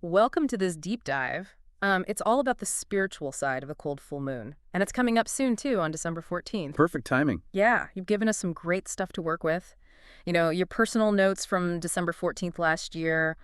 Welcome to this deep dive. It's all about the spiritual side of a cold full moon. And it's coming up soon, too, on December 14th. Perfect timing. Yeah, you've given us some great stuff to work with. Your personal notes from December 14th last year,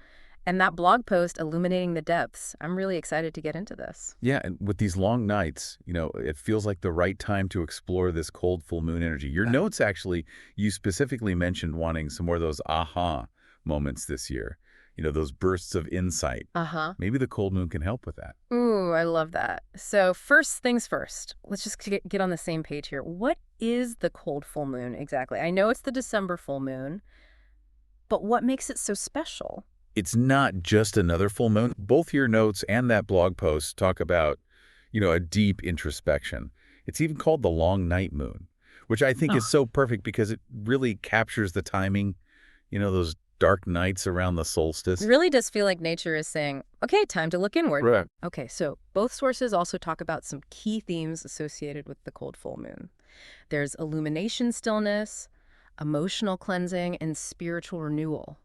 and that blog post, Illuminating the Depths. I'm really excited to get into this. Yeah, and with these long nights, it feels like the right time to explore this cold full moon energy. Your notes actually, you specifically mentioned wanting some more of those aha moments this year. Those bursts of insight. Uh-huh. Maybe the cold moon can help with that. Ooh, I love that. So first things first, let's just get on the same page here. What is the cold full moon exactly? I know it's the December full moon, but what makes it so special? It's not just another full moon. Both your notes and that blog post talk about, a deep introspection. It's even called the long night moon, which I think is so perfect because it really captures the timing, those dark nights around the solstice. It really does feel like nature is saying, okay, time to look inward. Right. Okay, so both sources also talk about some key themes associated with the cold full moon. There's illumination stillness, emotional cleansing, and spiritual renewal.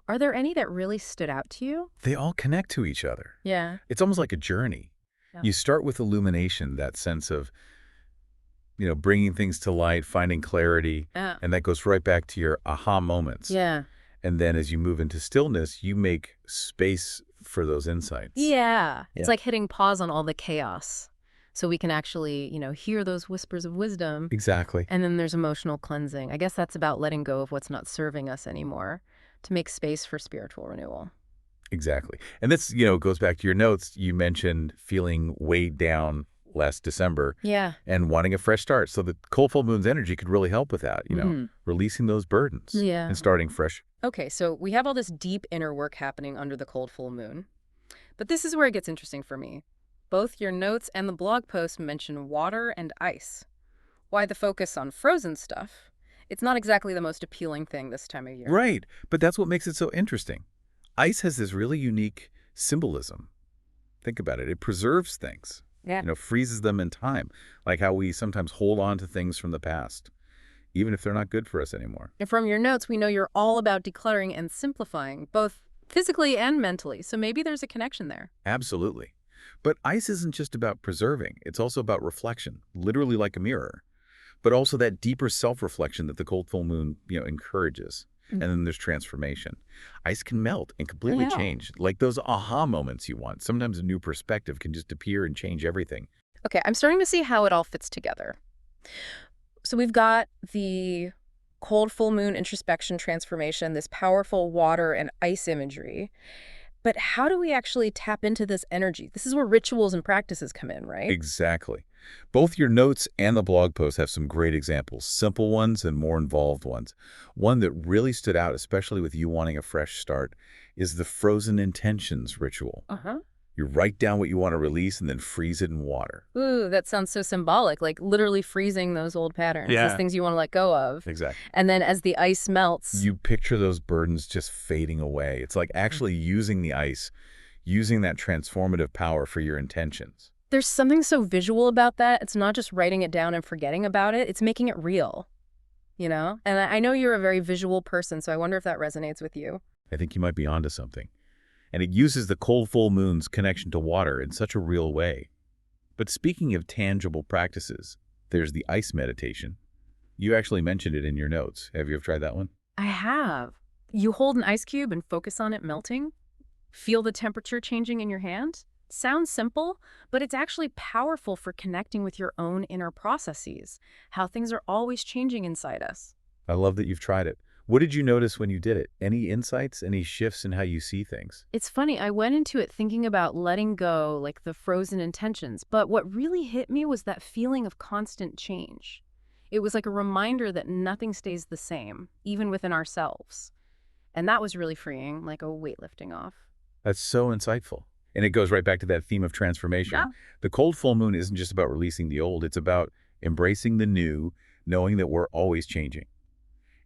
Are there any that really stood out to you? They all connect to each other. Yeah. It's almost like a journey. Yeah. You start with illumination, that sense of, bringing things to light, finding clarity, Yeah. and that goes right back to your aha moments. Yeah. And then as you move into stillness, you make space for those insights. Yeah. Yeah. It's like hitting pause on all the chaos so we can actually, hear those whispers of wisdom. Exactly. And then there's emotional cleansing. I guess that's about letting go of what's not serving us anymore to make space for spiritual renewal. Exactly. And this, goes back to your notes. You mentioned feeling weighed down last December. Yeah. And wanting a fresh start. So the cold full moon's energy could really help with that, releasing those burdens. Yeah. And starting fresh. Okay, so we have all this deep inner work happening under the cold full moon. But this is where it gets interesting for me. Both your notes and the blog post mention water and ice. Why the focus on frozen stuff? It's not exactly the most appealing thing this time of year. Right. But that's what makes it so interesting. Ice has this really unique symbolism. Think about it. It preserves things. Yeah. Freezes them in time, like how we sometimes hold on to things from the past, even if they're not good for us anymore. And from your notes, we know you're all about decluttering and simplifying, both physically and mentally. So maybe there's a connection there. Absolutely. But ice isn't just about preserving. It's also about reflection, literally like a mirror, but also that deeper self-reflection that the cold full moon, encourages. And then there's transformation. Ice can melt and completely change, like those aha moments you want. Sometimes a new perspective can just appear and change everything. Okay, I'm starting to see how it all fits together. So we've got the cold full moon introspection transformation, this powerful water and ice imagery. But how do we actually tap into this energy? This is where rituals and practices come in, right? Exactly. Both your notes and the blog post have some great examples, simple ones and more involved ones. One that really stood out, especially with you wanting a fresh start, is the frozen intentions ritual. Uh-huh. You write down what you want to release and then freeze it in water. Ooh, that sounds so symbolic, like literally freezing those old patterns, those things you want to let go of. Exactly. And then as the ice melts... You picture those burdens just fading away. It's like actually using the ice, using that transformative power for your intentions. There's something so visual about that. It's not just writing it down and forgetting about it. It's making it real, And I know you're a very visual person, so I wonder if that resonates with you. I think you might be onto something. And it uses the cold full moon's connection to water in such a real way. But speaking of tangible practices, there's the ice meditation. You actually mentioned it in your notes. Have you ever tried that one? I have. You hold an ice cube and focus on it melting. Feel the temperature changing in your hand. Sounds simple, but it's actually powerful for connecting with your own inner processes, how things are always changing inside us. I love that you've tried it. What did you notice when you did it? Any insights, any shifts in how you see things? It's funny, I went into it thinking about letting go, like the frozen intentions, but what really hit me was that feeling of constant change. It was like a reminder that nothing stays the same, even within ourselves. And that was really freeing, like a weight lifting off. That's so insightful. And it goes right back to that theme of transformation. Yeah. The cold full moon isn't just about releasing the old. It's about embracing the new, knowing that we're always changing.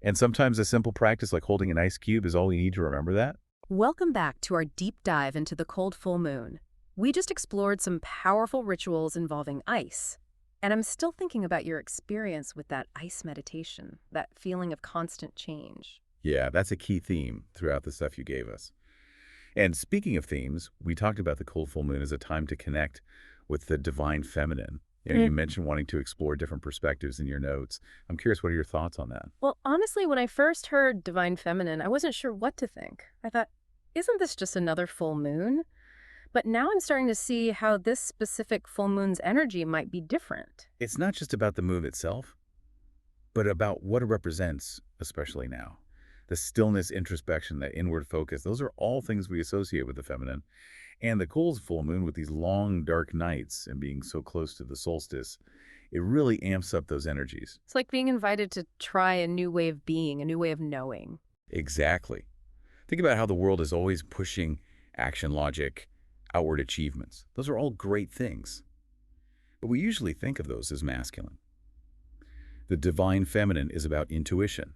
And sometimes a simple practice like holding an ice cube is all we need to remember that. Welcome back to our deep dive into the cold full moon. We just explored some powerful rituals involving ice. And I'm still thinking about your experience with that ice meditation, that feeling of constant change. Yeah, that's a key theme throughout the stuff you gave us. And speaking of themes, we talked about the cold full moon as a time to connect with the divine feminine. You mentioned wanting to explore different perspectives in your notes. I'm curious, what are your thoughts on that? Well, honestly, when I first heard divine feminine, I wasn't sure what to think. I thought, isn't this just another full moon? But now I'm starting to see how this specific full moon's energy might be different. It's not just about the moon itself, but about what it represents, especially now. The stillness, introspection, that inward focus, those are all things we associate with the feminine. And the cold full moon with these long, dark nights and being so close to the solstice, it really amps up those energies. It's like being invited to try a new way of being, a new way of knowing. Exactly. Think about how the world is always pushing action logic, outward achievements. Those are all great things. But we usually think of those as masculine. The divine feminine is about intuition,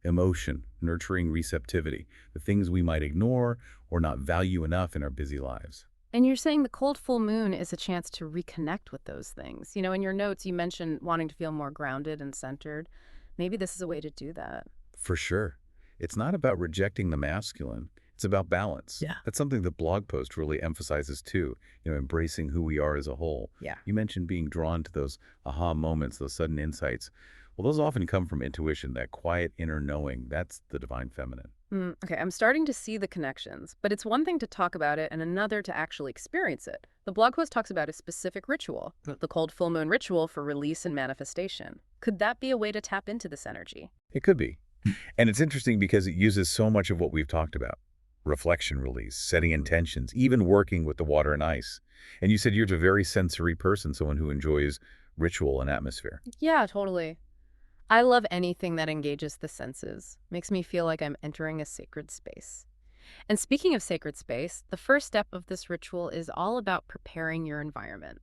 emotion, nurturing receptivity, the things we might ignore or not value enough in our busy lives. And you're saying the cold full moon is a chance to reconnect with those things. In your notes, you mentioned wanting to feel more grounded and centered. Maybe this is a way to do that. For sure. It's not about rejecting the masculine. It's about balance. Yeah. That's something the blog post really emphasizes too, embracing who we are as a whole. Yeah. You mentioned being drawn to those aha moments, those sudden insights. Well, those often come from intuition, that quiet inner knowing. That's the divine feminine. Okay, I'm starting to see the connections, but it's one thing to talk about it and another to actually experience it. The blog post talks about a specific ritual, the cold full moon ritual for release and manifestation. Could that be a way to tap into this energy? It could be. And it's interesting because it uses so much of what we've talked about. Reflection release, setting intentions, even working with the water and ice. And you said you're a very sensory person, someone who enjoys ritual and atmosphere. Yeah, totally. I love anything that engages the senses. Makes me feel like I'm entering a sacred space. And speaking of sacred space, the first step of this ritual is all about preparing your environment.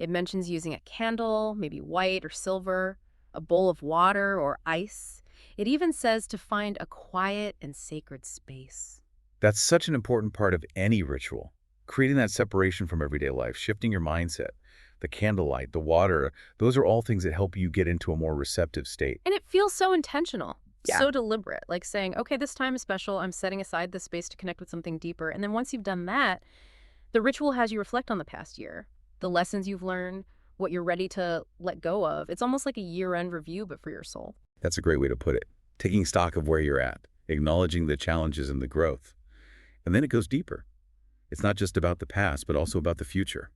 It mentions using a candle, maybe white or silver, a bowl of water or ice. It even says to find a quiet and sacred space. That's such an important part of any ritual. Creating that separation from everyday life, shifting your mindset, the candlelight, the water, those are all things that help you get into a more receptive state. And it feels so intentional, Yeah. so deliberate, like saying, okay, this time is special. I'm setting aside this space to connect with something deeper. And then once you've done that, the ritual has you reflect on the past year, the lessons you've learned, what you're ready to let go of. It's almost like a year-end review, but for your soul. That's a great way to put it. Taking stock of where you're at, acknowledging the challenges and the growth. And then it goes deeper. It's not just about the past, but also about the future.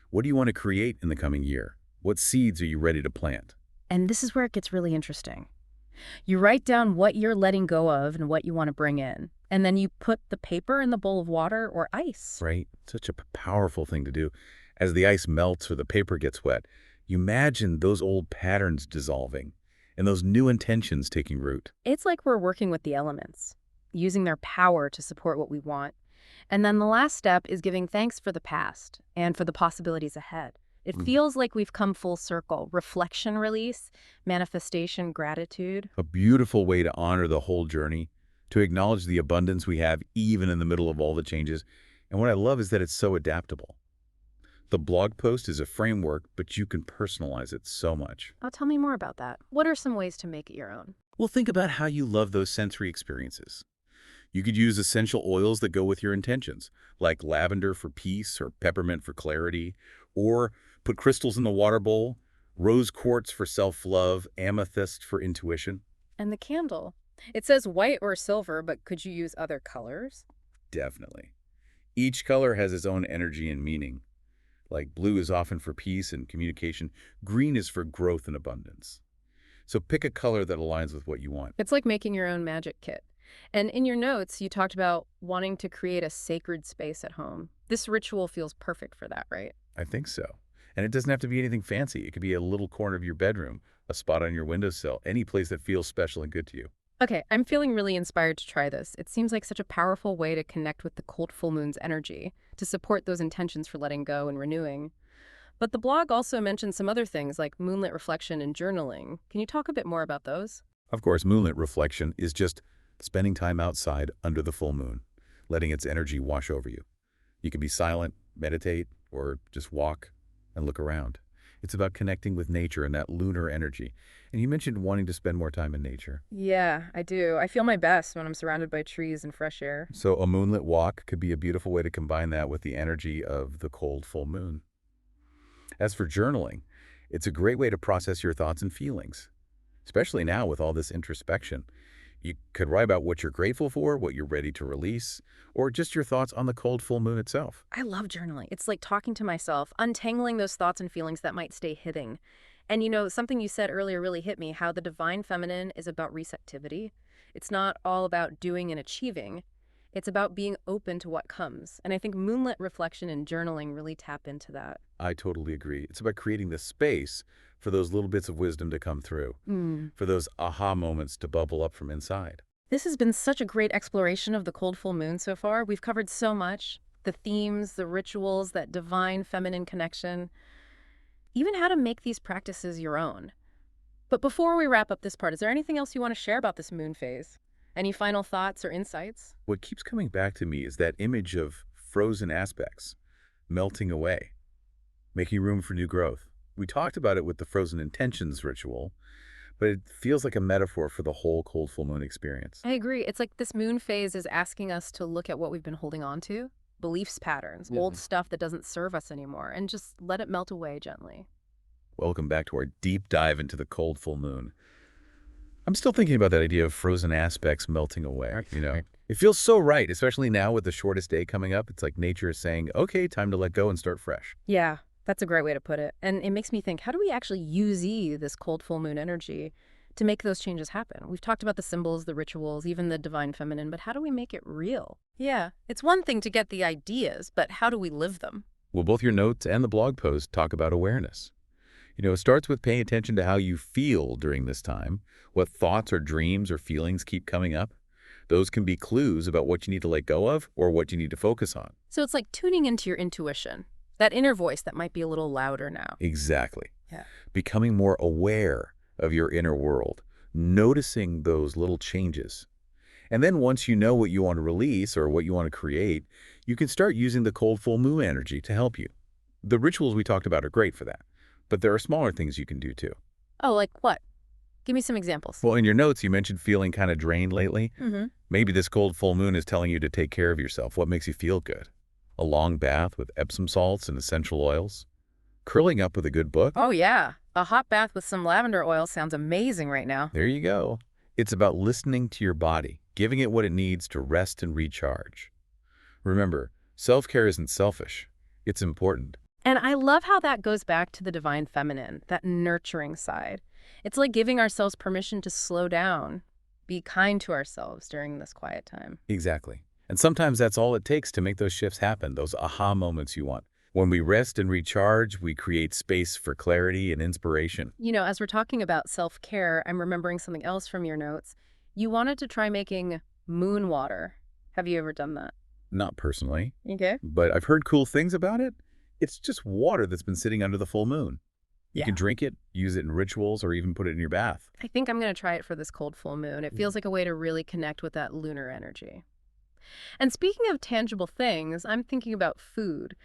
What do you want to create in the coming year? What seeds are you ready to plant? And this is where it gets really interesting. You write down what you're letting go of and what you want to bring in. And then you put the paper in the bowl of water or ice. Right? Such a powerful thing to do. As the ice melts or the paper gets wet, you imagine those old patterns dissolving and those new intentions taking root. It's like we're working with the elements, using their power to support what we want. And then the last step is giving thanks for the past and for the possibilities ahead. It feels like we've come full circle. Reflection release, manifestation gratitude. A beautiful way to honor the whole journey, to acknowledge the abundance we have even in the middle of all the changes. And what I love is that it's so adaptable. The blog post is a framework, but you can personalize it so much. Oh, tell me more about that. What are some ways to make it your own? Well, think about how you love those sensory experiences. You could use essential oils that go with your intentions, like lavender for peace or peppermint for clarity, or put crystals in the water bowl, rose quartz for self-love, amethyst for intuition. And the candle. It says white or silver, but could you use other colors? Definitely. Each color has its own energy and meaning. Like blue is often for peace and communication, green is for growth and abundance. So pick a color that aligns with what you want. It's like making your own magic kit. And in your notes, you talked about wanting to create a sacred space at home. This ritual feels perfect for that, right? I think so. And it doesn't have to be anything fancy. It could be a little corner of your bedroom, a spot on your windowsill, any place that feels special and good to you. Okay, I'm feeling really inspired to try this. It seems like such a powerful way to connect with the cold full moon's energy, to support those intentions for letting go and renewing. But the blog also mentions some other things like moonlit reflection and journaling. Can you talk a bit more about those? Of course, moonlit reflection is just spending time outside under the full moon, letting its energy wash over you. You can be silent, meditate, or just walk and look around. It's about connecting with nature and that lunar energy. And you mentioned wanting to spend more time in nature. Yeah, I do. I feel my best when I'm surrounded by trees and fresh air. So a moonlit walk could be a beautiful way to combine that with the energy of the cold full moon. As for journaling, it's a great way to process your thoughts and feelings, especially now with all this introspection. You could write about what you're grateful for, what you're ready to release, or just your thoughts on the cold full moon itself. I love journaling. It's like talking to myself, untangling those thoughts and feelings that might stay hidden. And something you said earlier really hit me, how the divine feminine is about receptivity. It's not all about doing and achieving. It's about being open to what comes. And I think moonlit reflection and journaling really tap into that. I totally agree. It's about creating the space for those little bits of wisdom to come through, Mm. for those aha moments to bubble up from inside. This has been such a great exploration of the cold full moon so far. We've covered so much. The themes, the rituals, that divine feminine connection, even how to make these practices your own. But before we wrap up this part, is there anything else you want to share about this moon phase? Any final thoughts or insights? What keeps coming back to me is that image of frozen aspects melting away, making room for new growth. We talked about it with the frozen intentions ritual, but it feels like a metaphor for the whole cold full moon experience. I agree. It's like this moon phase is asking us to look at what we've been holding on to, beliefs patterns, old stuff that doesn't serve us anymore, and just let it melt away gently. Welcome back to our deep dive into the cold full moon. I'm still thinking about that idea of frozen aspects melting away. It feels so right, especially now with the shortest day coming up. It's like nature is saying, okay, time to let go and start fresh. Yeah, that's a great way to put it. And it makes me think, how do we actually use this cold full moon energy to make those changes happen? We've talked about the symbols, the rituals, even the divine feminine, but how do we make it real? Yeah, it's one thing to get the ideas, but how do we live them? Well, both your notes and the blog post talk about awareness. It starts with paying attention to how you feel during this time, what thoughts or dreams or feelings keep coming up. Those can be clues about what you need to let go of or what you need to focus on. So it's like tuning into your intuition, that inner voice that might be a little louder now. Exactly. Yeah. Becoming more aware of your inner world, noticing those little changes. And then once you know what you want to release or what you want to create, you can start using the cold full moon energy to help you. The rituals we talked about are great for that, but there are smaller things you can do too. Oh, like what? Give me some examples. Well, in your notes, you mentioned feeling kind of drained lately. Mm-hmm. Maybe this cold full moon is telling you to take care of yourself. What makes you feel good? A long bath with Epsom salts and essential oils? Curling up with a good book? Oh, yeah. A hot bath with some lavender oil sounds amazing right now. There you go. It's about listening to your body, giving it what it needs to rest and recharge. Remember, self-care isn't selfish. It's important. And I love how that goes back to the divine feminine, that nurturing side. It's like giving ourselves permission to slow down, be kind to ourselves during this quiet time. Exactly. And sometimes that's all it takes to make those shifts happen, those aha moments you want. When we rest and recharge, we create space for clarity and inspiration. As we're talking about self-care, I'm remembering something else from your notes. You wanted to try making moon water. Have you ever done that? Not personally, Okay. but I've heard cool things about it. It's just water that's been sitting under the full moon. You can drink it, use it in rituals, or even put it in your bath. I think I'm going to try it for this cold full moon. It feels like a way to really connect with that lunar energy. And speaking of tangible things, I'm thinking about food.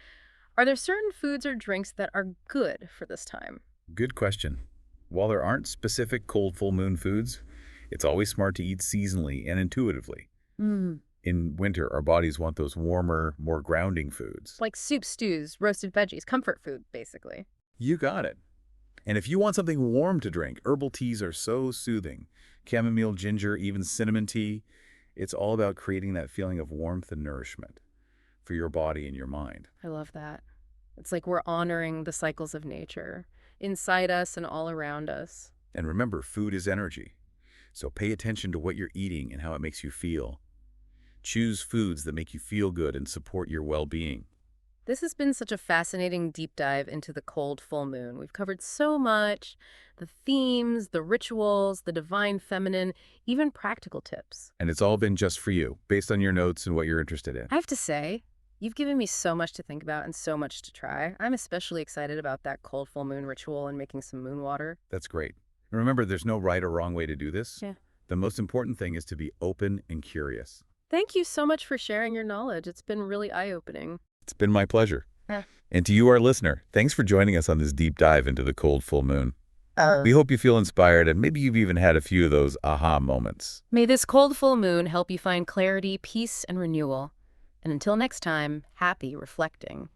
Are there certain foods or drinks that are good for this time? Good question. While there aren't specific cold full moon foods, it's always smart to eat seasonally and intuitively. Mm. In winter, our bodies want those warmer, more grounding foods. Like soup, stews, roasted veggies, comfort food, basically. You got it. And if you want something warm to drink, herbal teas are so soothing. Chamomile, ginger, even cinnamon tea. It's all about creating that feeling of warmth and nourishment for your body and your mind. I love that. It's like we're honoring the cycles of nature, inside us and all around us. And remember, food is energy. So pay attention to what you're eating and how it makes you feel. Choose foods that make you feel good and support your well-being. This has been such a fascinating deep dive into the cold full moon. We've covered so much, the themes, the rituals, the divine feminine, even practical tips. And it's all been just for you, based on your notes and what you're interested in. I have to say, you've given me so much to think about and so much to try. I'm especially excited about that cold full moon ritual and making some moon water. That's great. And remember, there's no right or wrong way to do this. Yeah. The most important thing is to be open and curious. Thank you so much for sharing your knowledge. It's been really eye-opening. It's been my pleasure. Yeah. And to you, our listener, thanks for joining us on this deep dive into the cold full moon. We hope you feel inspired, and maybe you've even had a few of those aha moments. May this cold full moon help you find clarity, peace, and renewal. And until next time, happy reflecting.